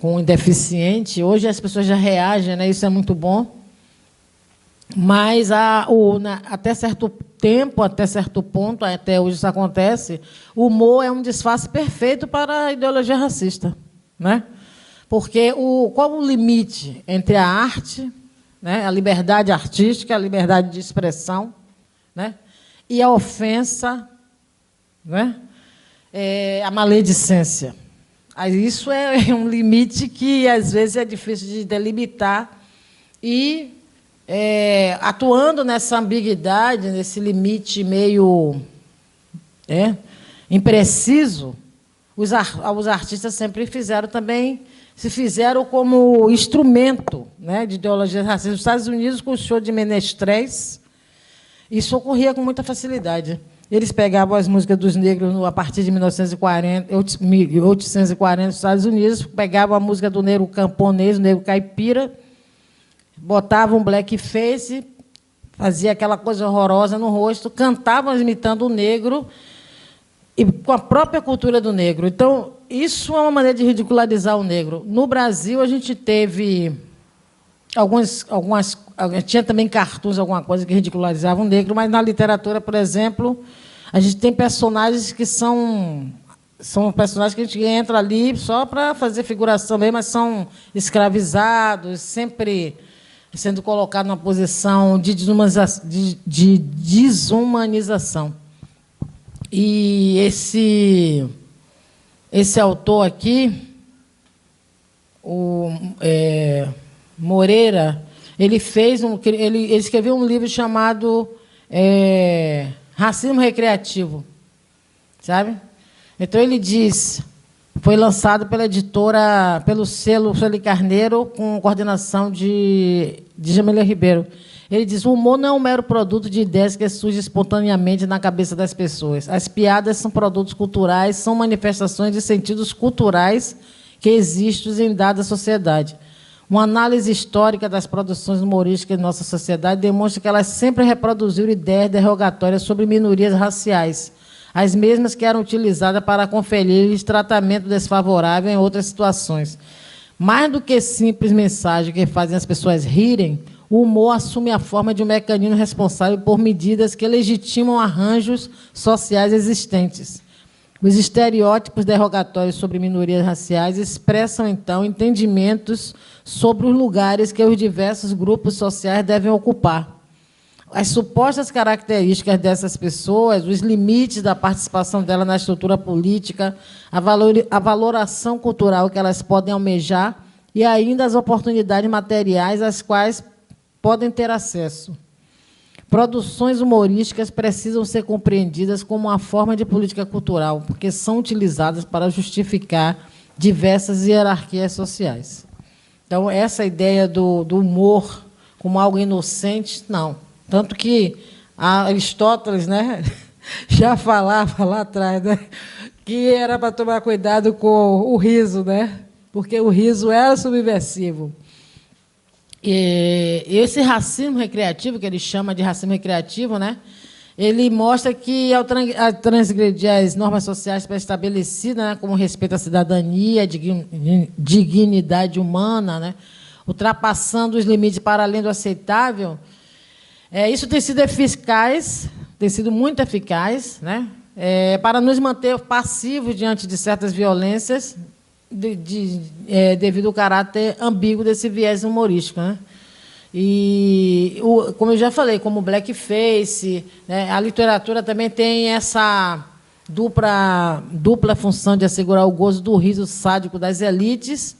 Com deficiente. Hoje as pessoas já reagem, né? Isso é muito bom. Mas até certo tempo, até certo ponto, até hoje isso acontece, o humor é um disfarce perfeito para a ideologia racista. Né? Porque qual o limite entre a arte, né, a liberdade artística, a liberdade de expressão, né, e a ofensa, né, a maledicência? Isso é um limite que, às vezes, é difícil de delimitar e... atuando nessa ambiguidade, nesse limite meio impreciso, os artistas sempre se fizeram como instrumento, né, de ideologia racista. Nos Estados Unidos, com o show de Menestréis, isso ocorria com muita facilidade. Eles pegavam as músicas dos negros a partir de 1840 nos Estados Unidos, pegavam a música do negro camponês, do negro caipira, botavam um blackface, fazia aquela coisa horrorosa no rosto, cantavam imitando o negro e com a própria cultura do negro. Então, isso é uma maneira de ridicularizar o negro. No Brasil, a gente teve tinha também cartoons, alguma coisa que ridicularizavam o negro, mas na literatura, por exemplo, a gente tem personagens que são personagens que a gente entra ali só para fazer figuração mesmo, mas são escravizados, sempre sendo colocados numa posição de desumanização. E esse autor aqui, Moreira, ele escreveu um livro chamado Racismo Recreativo, sabe? Então ele diz, foi lançado pela editora, pelo selo Sueli Carneiro, com coordenação de Jamília Ribeiro. Ele diz: o humor não é um mero produto de ideias que surge espontaneamente na cabeça das pessoas. As piadas são produtos culturais, são manifestações de sentidos culturais que existem em dada sociedade. Uma análise histórica das produções humorísticas em nossa sociedade demonstra que elas sempre reproduziram ideias derrogatórias sobre minorias raciais, as mesmas que eram utilizadas para conferir-lhes tratamento desfavorável em outras situações. Mais do que simples mensagens que fazem as pessoas rirem, o humor assume a forma de um mecanismo responsável por medidas que legitimam arranjos sociais existentes. Os estereótipos derrogatórios sobre minorias raciais expressam, então, entendimentos sobre os lugares que os diversos grupos sociais devem ocupar. As supostas características dessas pessoas, os limites da participação delas na estrutura política, a valoração cultural que elas podem almejar e ainda as oportunidades materiais às quais podem ter acesso. Produções humorísticas precisam ser compreendidas como uma forma de política cultural, porque são utilizadas para justificar diversas hierarquias sociais. Então, essa ideia do humor como algo inocente, não. Tanto que Aristóteles, né, já falava lá atrás, né, que era para tomar cuidado com o riso, né, porque o riso era subversivo. E esse racismo recreativo, que ele chama de racismo recreativo, né, ele mostra que, ao transgredir as normas sociais pré-estabelecidas, né, como respeito à cidadania, dignidade humana, né, ultrapassando os limites para além do aceitável, isso tem sido eficaz, tem sido muito eficaz, né, para nos manter passivos diante de certas violências, devido ao caráter ambíguo desse viés humorístico, né? E, como eu já falei, como o blackface, né, a literatura também tem essa dupla função de assegurar o gozo do riso sádico das elites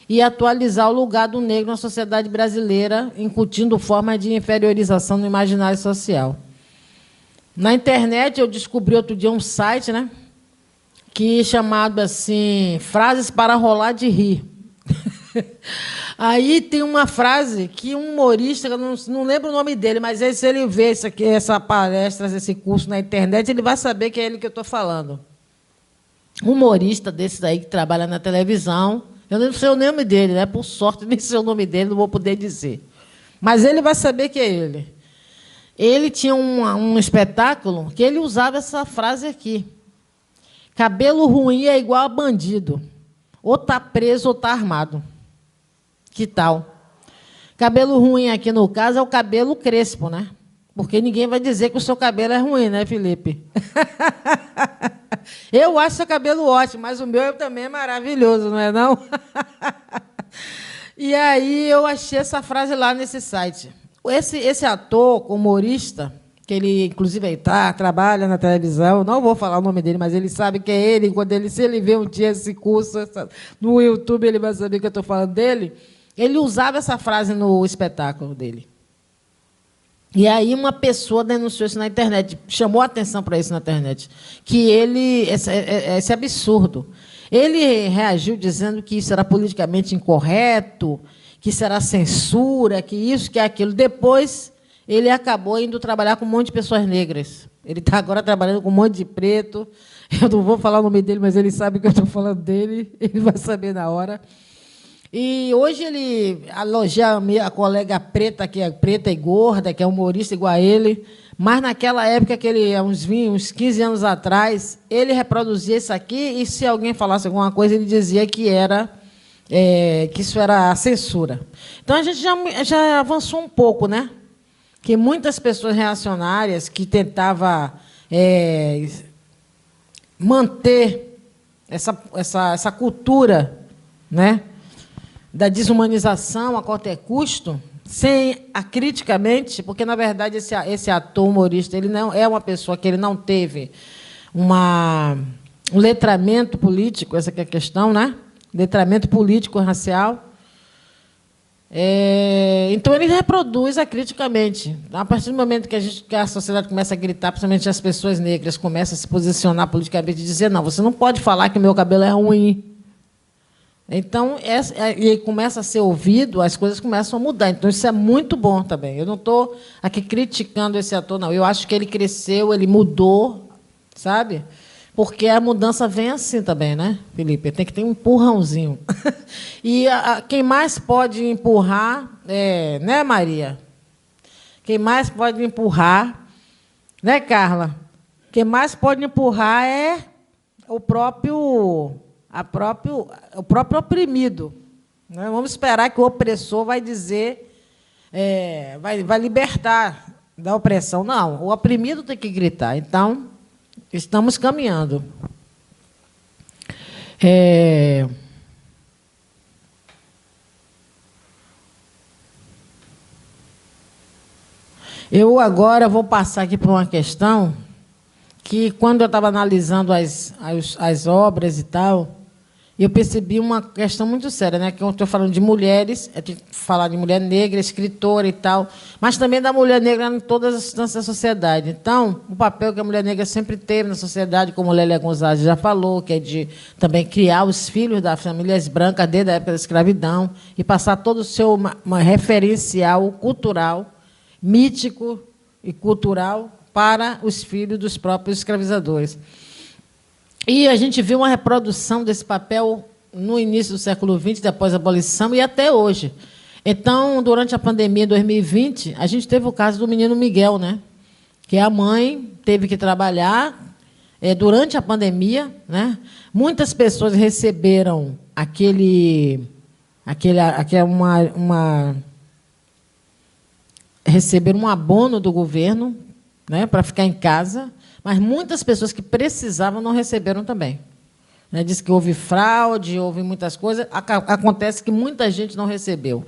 e atualizar o lugar do negro na sociedade brasileira, incutindo formas de inferiorização no imaginário social. Na internet, eu descobri outro dia um site, né, que é chamado assim, frases para rolar de rir. Aí tem uma frase que um humorista, eu não lembro o nome dele, mas se ele vê essa palestra, esse curso na internet, ele vai saber que é ele que eu estou falando. Um humorista desses aí que trabalha na televisão, eu não sei o nome dele, né? Por sorte, nem sei o nome dele, não vou poder dizer. Mas ele vai saber que é ele. Ele tinha um espetáculo que ele usava essa frase aqui. Cabelo ruim é igual a bandido. Ou está preso ou está armado. Que tal? Cabelo ruim aqui, no caso, é o cabelo crespo, né? Porque ninguém vai dizer que o seu cabelo é ruim, né, Felipe? Eu acho seu cabelo ótimo, mas o meu também é maravilhoso, não é não? E aí eu achei essa frase lá nesse site. Esse ator, humorista, que ele, inclusive, trabalha na televisão, não vou falar o nome dele, mas ele sabe que é ele, se ele vê um dia esse curso no YouTube, ele vai saber que eu estou falando dele. Ele usava essa frase no espetáculo dele. E aí uma pessoa denunciou isso na internet, chamou a atenção para isso na internet, que esse absurdo. Ele reagiu dizendo que isso era politicamente incorreto, que isso era censura, que isso, que aquilo. Depois, ele acabou indo trabalhar com um monte de pessoas negras. Ele está agora trabalhando com um monte de preto. Eu não vou falar o nome dele, mas ele sabe que eu estou falando dele. Ele vai saber na hora. E hoje ele elogia a colega preta, que é preta e gorda, que é humorista igual a ele, Mas, naquela época, uns 15 anos atrás, ele reproduzia isso aqui, e, se alguém falasse alguma coisa, ele dizia que que isso era censura. Então, a gente já avançou um pouco, né? Que muitas pessoas reacionárias que tentavam manter essa cultura, né, da desumanização a qualquer custo, sem acriticamente, porque, na verdade, esse ator humorista, ele não é uma pessoa que ele não teve um letramento político, essa que é a questão, né? Letramento político racial. Então, ele reproduz acriticamente. A partir do momento que a sociedade começa a gritar, principalmente as pessoas negras começam a se posicionar politicamente e dizer: não, você não pode falar que o meu cabelo é ruim. Então, e começa a ser ouvido, as coisas começam a mudar. Então, isso é muito bom também. Eu não estou aqui criticando esse ator, não. Eu acho que ele cresceu, ele mudou, sabe? Porque a mudança vem assim também, né, Felipe? Tem que ter um empurrãozinho. E quem mais pode empurrar, né, Maria? Quem mais pode empurrar, né, Carla? Quem mais pode empurrar é o próprio oprimido. Né? Vamos esperar que o opressor vai dizer, vai libertar da opressão. Não, o oprimido tem que gritar. Então, estamos caminhando. Eu agora vou passar aqui por uma questão que, quando eu estava analisando as obras e tal, eu percebi uma questão muito séria, né? Que eu estou falando de mulheres, eu tenho que falar de mulher negra, escritora e tal, mas também da mulher negra em todas as instâncias da sociedade. Então, o papel que a mulher negra sempre teve na sociedade, como Lélia Gonzalez já falou, que é de também criar os filhos das famílias brancas desde a época da escravidão e passar todo o seu referencial cultural, mítico e cultural para os filhos dos próprios escravizadores. E a gente viu uma reprodução desse papel no início do século XX, depois da abolição, e até hoje. Então, durante a pandemia de 2020, a gente teve o caso do menino Miguel, né? Que a mãe teve que trabalhar durante a pandemia, né? Muitas pessoas receberam receberam um abono do governo, né, para ficar em casa, mas muitas pessoas que precisavam não receberam também. Diz que houve fraude, houve muitas coisas. Acontece que muita gente não recebeu.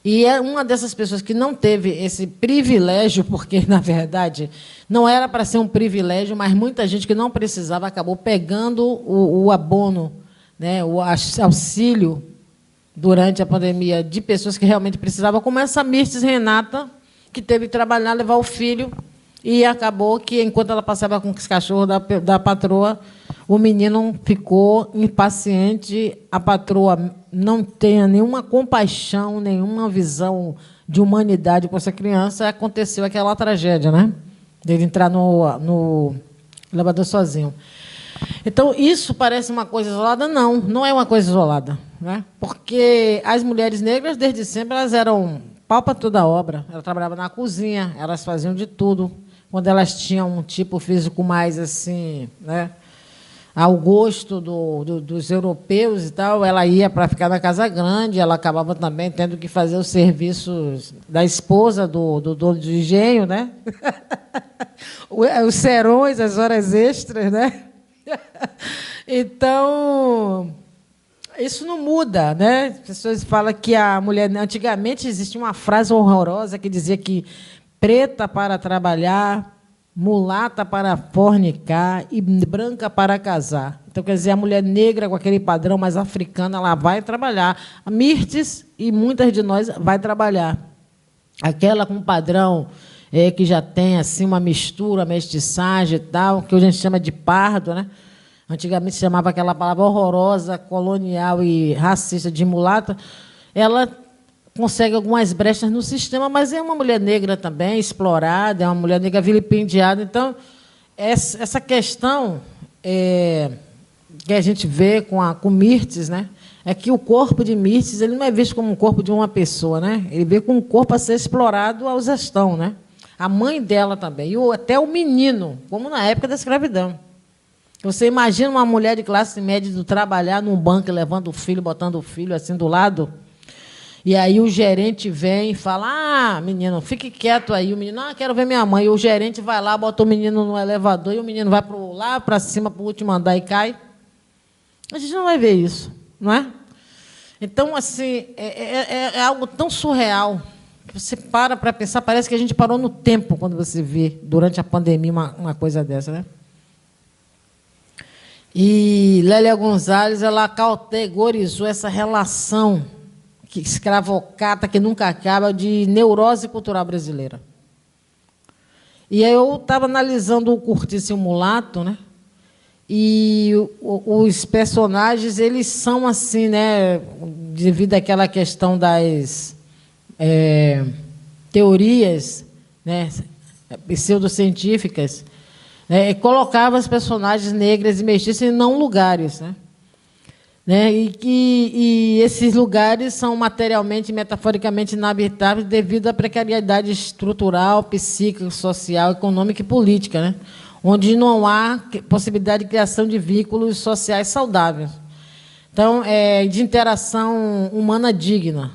E é uma dessas pessoas que não teve esse privilégio, porque, na verdade, não era para ser um privilégio, mas muita gente que não precisava acabou pegando o abono, né, o auxílio, durante a pandemia, de pessoas que realmente precisavam, como essa Mirtes Renata, que teve que trabalhar, levar o filho, e acabou que, enquanto ela passava com os cachorros da patroa, o menino ficou impaciente, a patroa não tinha nenhuma compaixão, nenhuma visão de humanidade com essa criança, aconteceu aquela tragédia, né? Dele entrar no elevador sozinho. Então, isso parece uma coisa isolada? Não, não é uma coisa isolada, né? Porque as mulheres negras, desde sempre, elas eram pau para toda a obra. Elas trabalhavam na cozinha, elas faziam de tudo. Quando elas tinham um tipo físico mais assim, né, ao gosto dos europeus e tal, ela ia para ficar na casa grande, ela acabava também tendo que fazer os serviços da esposa do dono de engenho, né? Os serões, as horas extras, né? Então, isso não muda, né? As pessoas falam que a mulher... Antigamente existia uma frase horrorosa que dizia que preta para trabalhar, mulata para fornicar e branca para casar. Então, quer dizer, a mulher negra, com aquele padrão mais africano, ela vai trabalhar. A Mirtes e muitas de nós vai trabalhar. Aquela com padrão que já tem assim, uma mistura, mestiçagem e tal, que hoje a gente chama de pardo, né? Antigamente se chamava aquela palavra horrorosa, colonial e racista de mulata. Ela consegue algumas brechas no sistema, mas é uma mulher negra também, explorada, é uma mulher negra vilipendiada. Então, essa questão que a gente vê com Mirtes, né, é que o corpo de Mirtes ele não é visto como um corpo de uma pessoa, né? Ele vê como um corpo a ser explorado ao exaustão, né? a mãe dela também, e até o menino, como na época da escravidão. Você imagina uma mulher de classe média indo trabalhar num banco, levando o filho, botando o filho assim do lado, e aí o gerente vem e fala, menino, fique quieto aí. O menino, quero ver minha mãe. E o gerente vai lá, bota o menino no elevador, e o menino vai lá para cima, para o último andar e cai. A gente não vai ver isso, não é? Então, assim, é algo tão surreal que você para pensar, parece que a gente parou no tempo quando você vê, durante a pandemia, uma coisa dessa, né? E Lélia Gonzalez, ela categorizou essa relação escravocrata que nunca acaba de neurose cultural brasileira. E aí eu estava analisando o Curtiço e o Mulato, né? E os personagens, eles são assim, né, devido àquela questão das teorias, né, pseudocientíficas, colocava as personagens negras e mestiças em não lugares, né? E esses lugares são materialmente e metaforicamente inabitáveis devido à precariedade estrutural, psíquica, social, econômica e política, né? Onde não há possibilidade de criação de vínculos sociais saudáveis. Então, de interação humana digna.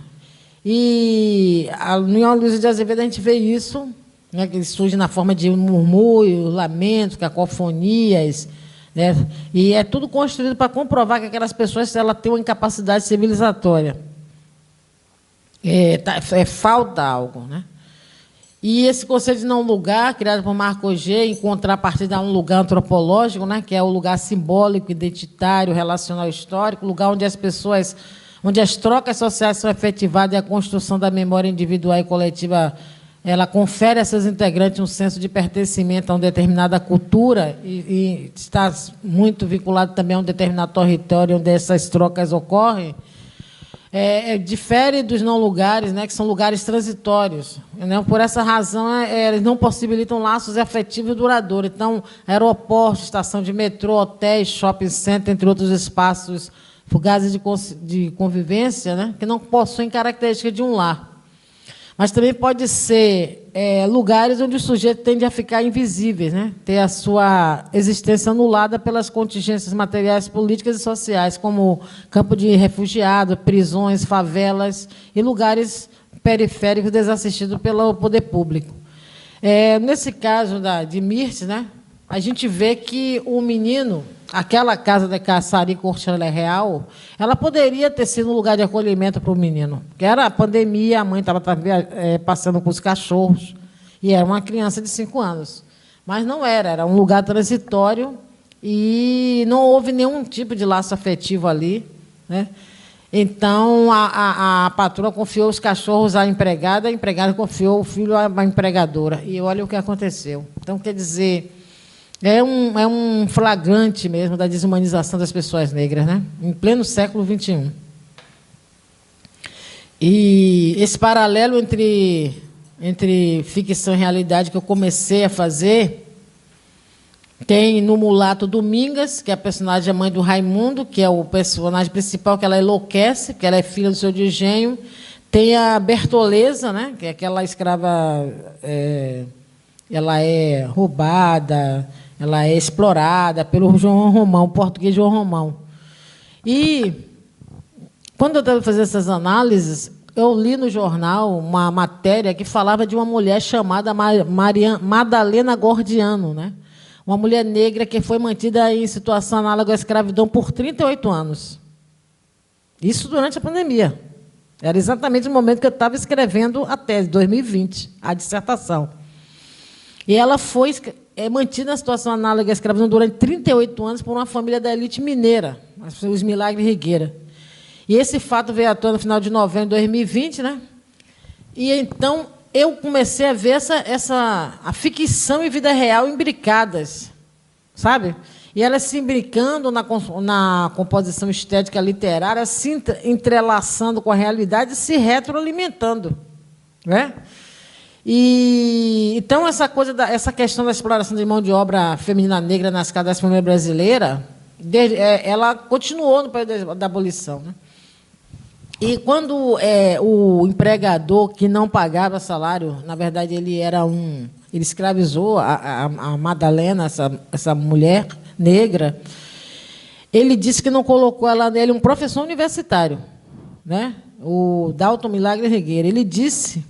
E no João Luiz de Azevedo a gente vê isso, né, que surge na forma de murmúrios, lamentos, cacofonias, né, e é tudo construído para comprovar que aquelas pessoas elas têm uma incapacidade civilizatória. Falta algo, né? E esse conceito de não lugar, criado por Marco G, em contrapartida a um lugar antropológico, né, que é o lugar simbólico, identitário, relacional, histórico, lugar onde onde as trocas sociais são efetivadas e a construção da memória individual e coletiva, ela confere a seus integrantes um senso de pertencimento a uma determinada cultura e está muito vinculado também a um determinado território onde essas trocas ocorrem. Difere dos não lugares, né, que são lugares transitórios, né? Por essa razão, eles não possibilitam laços afetivos duradouros. Então, aeroportos, estação de metrô, hotéis, shopping center, entre outros espaços fugazes de convivência, né, que não possuem características de um lar. Mas também pode ser lugares onde o sujeito tende a ficar invisível, né? Ter a sua existência anulada pelas contingências materiais, políticas e sociais, como campo de refugiados, prisões, favelas e lugares periféricos desassistidos pelo poder público. Nesse caso de Mirtz, né, a gente vê que o menino, aquela casa da Caçari Corchala Real, ela poderia ter sido um lugar de acolhimento para o menino, porque era a pandemia, a mãe estava passando com os cachorros, e era uma criança de 5 anos. Mas não era um lugar transitório e não houve nenhum tipo de laço afetivo ali, né? Então, a patroa confiou os cachorros à empregada, a empregada confiou o filho à empregadora. E olha o que aconteceu. Então, quer dizer, é um flagrante mesmo da desumanização das pessoas negras, né? Em pleno século XXI. E esse paralelo entre ficção e realidade que eu comecei a fazer tem no Mulato Domingas, que é a personagem, a mãe do Raimundo, que é o personagem principal, que ela enlouquece, que ela é filha do seu Engenho. Tem a Bertoleza, né, que é aquela escrava, ela é roubada, ela é explorada pelo João Romão, o português João Romão. E, quando eu estava fazendo essas análises, eu li no jornal uma matéria que falava de uma mulher chamada Madalena Gordiano, né? Uma mulher negra que foi mantida em situação análoga à escravidão por 38 anos. Isso durante a pandemia. Era exatamente o momento que eu estava escrevendo a tese, 2020, a dissertação. E ela foi mantida na situação análoga à escravidão durante 38 anos por uma família da elite mineira, os Milagres Rigueira. E esse fato veio à tona no final de novembro de 2020, né? E então eu comecei a ver a ficção e vida real imbricadas, sabe? E elas se imbricando na composição estética literária, se entrelaçando com a realidade e se retroalimentando, né? E então essa questão da exploração de mão de obra feminina negra nas casas das famílias brasileiras, ela continuou no período da abolição, né? E quando o empregador que não pagava salário, na verdade, ele escravizou a Madalena, essa mulher negra, ele disse que não colocou ela nele, um professor universitário, né? O Dalton Milagre Regueira. Ele disse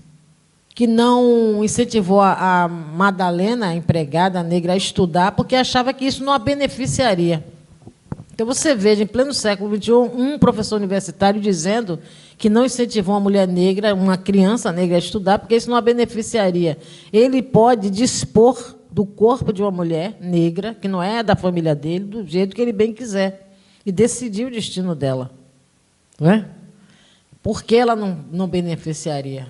que não incentivou a Madalena, a empregada negra, a estudar, porque achava que isso não a beneficiaria. Então, você veja, em pleno século XXI, um professor universitário dizendo que não incentivou uma mulher negra, uma criança negra a estudar, porque isso não a beneficiaria. Ele pode dispor do corpo de uma mulher negra, que não é da família dele, do jeito que ele bem quiser, e decidir o destino dela. Não é? Por que ela não beneficiaria?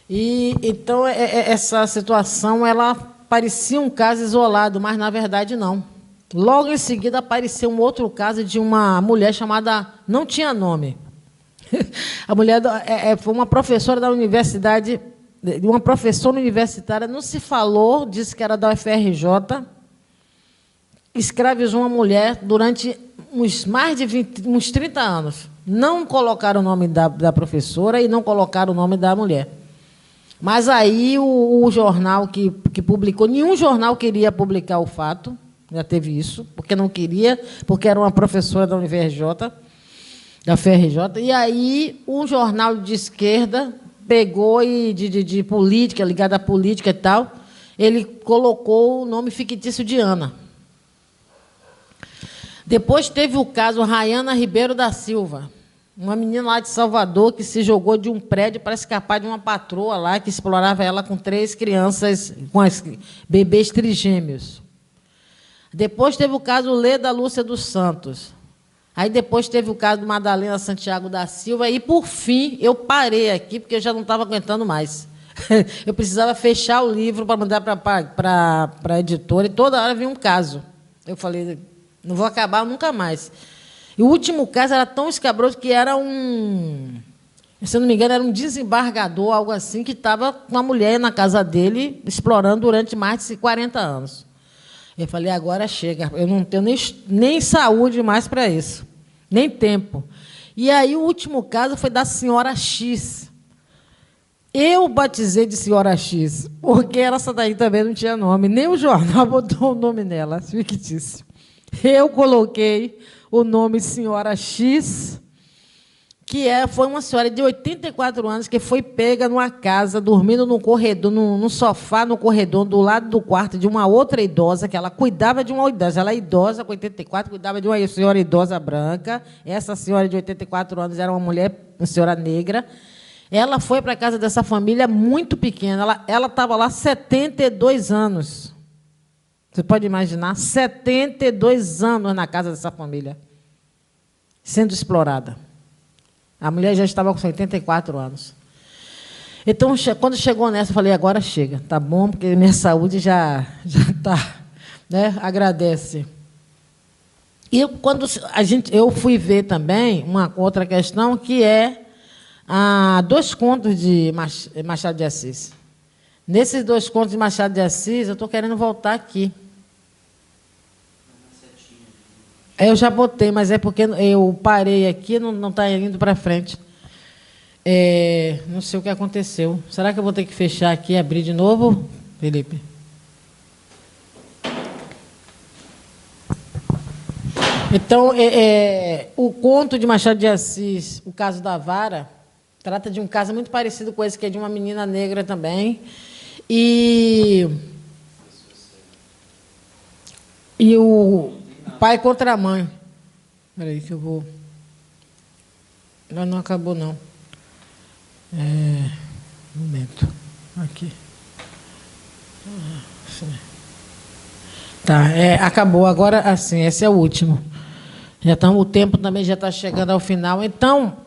E, então, essa situação ela parecia um caso isolado, mas, na verdade, não. Logo em seguida, apareceu um outro caso de uma mulher chamada... Não tinha nome. A mulher foi uma professora da universidade, uma professora universitária, não se falou, disse que era da UFRJ, escravizou uma mulher durante uns 30 anos. Não colocaram o nome da professora e não colocaram o nome da mulher. Mas aí o jornal que publicou, nenhum jornal queria publicar o fato, já teve isso, porque não queria, porque era uma professora da UFRJ, e aí um jornal de esquerda pegou e de política, ligado à política e tal, ele colocou o nome fictício de Ana. Depois teve o caso Rayana Ribeiro da Silva, uma menina lá de Salvador que se jogou de um prédio para escapar de uma patroa lá que explorava ela com 3 crianças, com bebês trigêmeos. Depois teve o caso Leda Lúcia dos Santos. Aí depois teve o caso de Madalena Santiago da Silva. E, por fim, eu parei aqui, porque eu já não estava aguentando mais. Eu precisava fechar o livro para mandar para a editora, e toda hora vinha um caso. Eu falei, não vou acabar nunca mais. E o último caso era tão escabroso que era se eu não me engano, era um desembargador, algo assim, que estava com uma mulher na casa dele, explorando durante mais de 40 anos. Eu falei, agora chega, eu não tenho nem saúde mais para isso, nem tempo. E aí o último caso foi da senhora X. Eu batizei de senhora X, porque essa daí também não tinha nome, nem o jornal botou o nome nela, fictício. Eu coloquei o nome senhora X, que foi uma senhora de 84 anos que foi pega numa casa, dormindo num corredor, num sofá no corredor, do lado do quarto de uma outra idosa, que ela cuidava de uma idosa. Ela é idosa, com 84, cuidava de uma senhora idosa branca. Essa senhora de 84 anos era uma senhora negra. Ela foi para a casa dessa família muito pequena. Ela estava lá 72 anos. Você pode imaginar? 72 anos na casa dessa família, sendo explorada. A mulher já estava com 84 anos. Então, quando chegou nessa, eu falei, agora chega, tá bom, porque minha saúde já está, né? Agradece. E quando eu fui ver também uma outra questão, que é 2 contos de Machado de Assis. Nesses 2 contos de Machado de Assis, eu estou querendo voltar aqui. Eu já botei, mas é porque eu parei aqui, não está indo para frente. Não sei o que aconteceu. Será que eu vou ter que fechar aqui e abrir de novo, Felipe? Então, o conto de Machado de Assis, o caso da vara, trata de um caso muito parecido com esse, que é de uma menina negra também. E o pai contra a mãe. Espera aí que eu vou... Não acabou, não. Um momento. Aqui. Tá, acabou. Agora, assim, esse é o último. O tempo também já está chegando ao final. Então,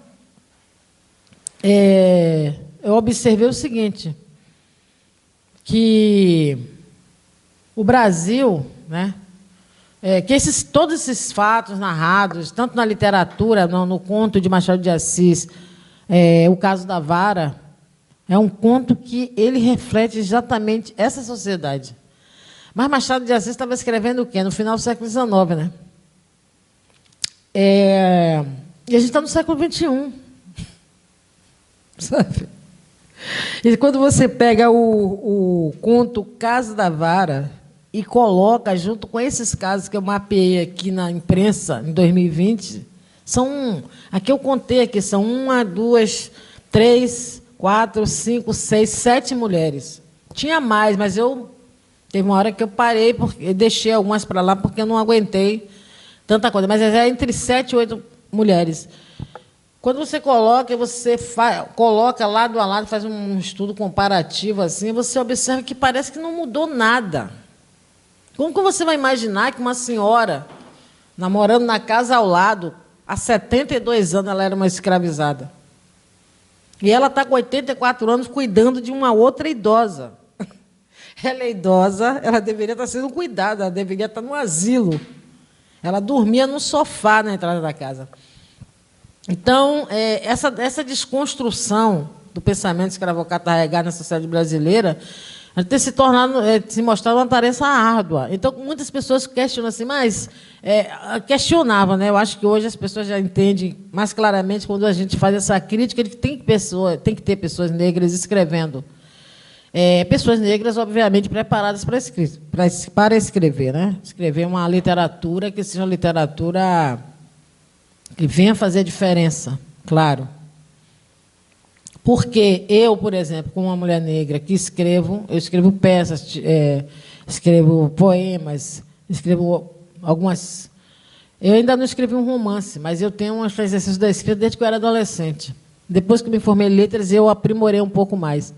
eu observei o seguinte, que o Brasil, né, que todos esses fatos narrados, tanto na literatura, no conto de Machado de Assis, o caso da vara, é um conto que ele reflete exatamente essa sociedade. Mas Machado de Assis estava escrevendo o quê? No final do século XIX, né? E a gente está no século XXI. sabe? E quando você pega o conto Caso da Vara e coloca junto com esses casos que eu mapeei aqui na imprensa em 2020, aqui eu contei aqui, são 1, 2, 3, 4, 5, 6, 7 mulheres. Tinha mais, mas teve uma hora que eu parei, porque deixei algumas para lá, porque eu não aguentei tanta coisa. Mas é entre 7 e 8 mulheres. Quando você coloca coloca lado a lado, faz um estudo comparativo, assim, você observa que parece que não mudou nada. Como que você vai imaginar que uma senhora, namorando na casa ao lado, há 72 anos ela era uma escravizada? E ela está com 84 anos cuidando de uma outra idosa. Ela é idosa, ela deveria estar sendo cuidada, ela deveria estar no asilo. Ela dormia no sofá na entrada da casa. Então, essa desconstrução do pensamento escravocrata carregado na sociedade brasileira tem se mostrado uma tarefa árdua. Então, muitas pessoas questionam assim, mas questionavam, né? Eu acho que hoje as pessoas já entendem mais claramente quando a gente faz essa crítica de que tem que ter pessoas negras escrevendo. Pessoas negras, obviamente, preparadas para escrever, né? Escrever uma literatura que seja uma literatura que venha fazer diferença, claro. Porque eu, por exemplo, como uma mulher negra que eu escrevo peças, escrevo poemas, escrevo algumas... Eu ainda não escrevi um romance, mas eu tenho um exercício da escrita desde que eu era adolescente. Depois que me formei em letras, eu aprimorei um pouco mais.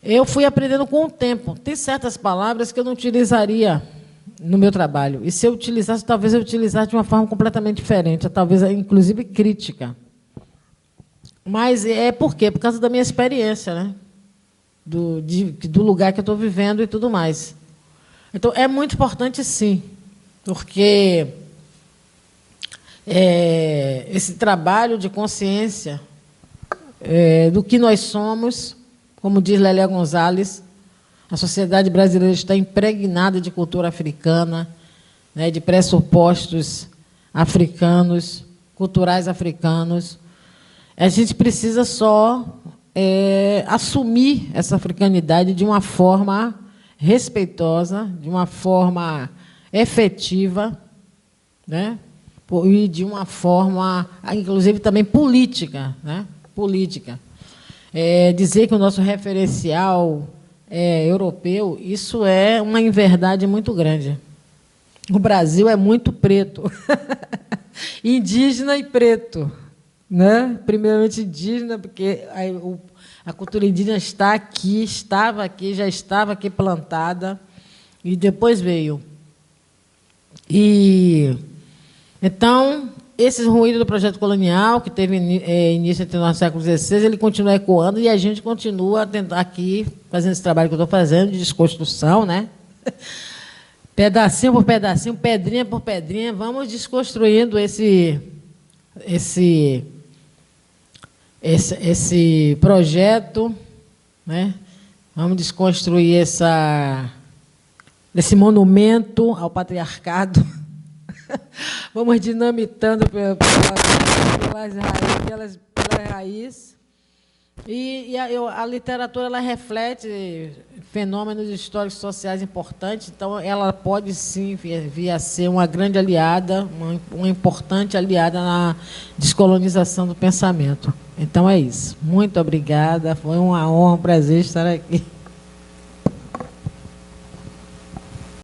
Eu fui aprendendo com o tempo. Tem certas palavras que eu não utilizaria no meu trabalho. E se eu utilizasse, talvez eu utilizasse de uma forma completamente diferente, talvez, inclusive, crítica. Mas por quê? Por causa da minha experiência, né? Do lugar que eu estou vivendo e tudo mais. Então, é muito importante, sim, porque esse trabalho de consciência do que nós somos, como diz Lélia Gonzalez, a sociedade brasileira está impregnada de cultura africana, né, de pressupostos africanos, culturais africanos. A gente precisa só assumir essa africanidade de uma forma respeitosa, de uma forma efetiva, né, e de uma forma, inclusive, também política, né, política. Dizer que o nosso referencial europeu, isso é uma inverdade muito grande. O Brasil é muito preto, indígena e preto, né? Primeiramente indígena, porque a cultura indígena estava aqui, já estava aqui plantada, e depois veio. Então, esse ruído do projeto colonial, que teve início no século XVI, ele continua ecoando e a gente continua aqui fazendo esse trabalho que eu estou fazendo, de desconstrução, né? Pedacinho por pedacinho, pedrinha por pedrinha, vamos desconstruindo esse projeto, né? Vamos desconstruir esse monumento ao patriarcado. Vamos dinamitando pela raiz. E a literatura ela reflete fenômenos históricos sociais importantes, então ela pode sim vir a ser uma grande aliada, uma importante aliada na descolonização do pensamento. Então é isso. Muito obrigada, foi uma honra, um prazer estar aqui.